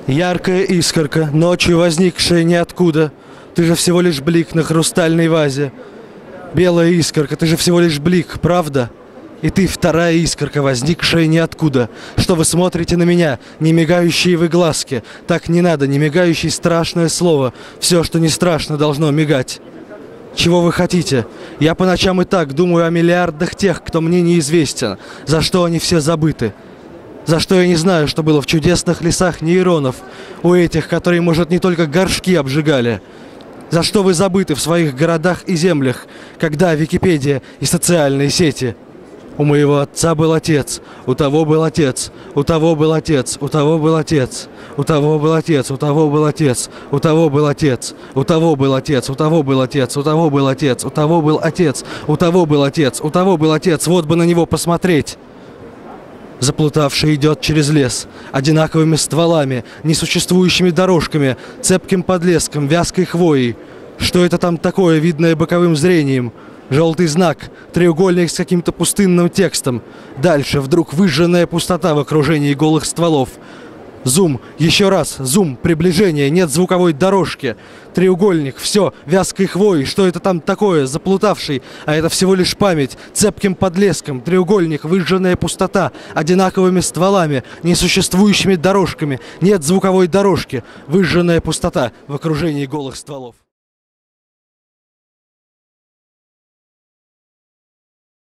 Яркая искорка, ночью возникшая ниоткуда. Ты же всего лишь блик на хрустальной вазе. Белая искорка, ты же всего лишь блик, правда? И ты вторая искорка, возникшая ниоткуда. Что вы смотрите на меня, не мигающие вы глазки? Так не надо, не мигающий страшное слово. Все, что не страшно, должно мигать. Чего вы хотите? Я по ночам и так думаю о миллиардах тех, кто мне неизвестен. За что они все забыты? За что я не знаю, что было в чудесных лесах нейронов, у этих, которые, может, не только горшки обжигали. За что вы забыты в своих городах и землях, когда Википедия и социальные сети? У моего отца был отец, у того был отец, у того был отец, у того был отец, у того был отец, у того был отец, у того был отец, у того был отец, у того был отец, у того был отец, у того был отец, у того был отец, у того был отец, вот бы на него посмотреть. Заплутавший идет через лес, одинаковыми стволами, несуществующими дорожками, цепким подлеском, вязкой хвоей. Что это там такое, видное боковым зрением? Желтый знак, треугольник с каким-то пустынным текстом. Дальше вдруг выжженная пустота в окружении голых стволов. Зум, еще раз, зум, приближение, нет звуковой дорожки. Треугольник, все, вязкой хвоей, что это там такое, заплутавший, а это всего лишь память, цепким подлеском, треугольник, выжженная пустота, одинаковыми стволами, несуществующими дорожками, нет звуковой дорожки, выжженная пустота в окружении голых стволов.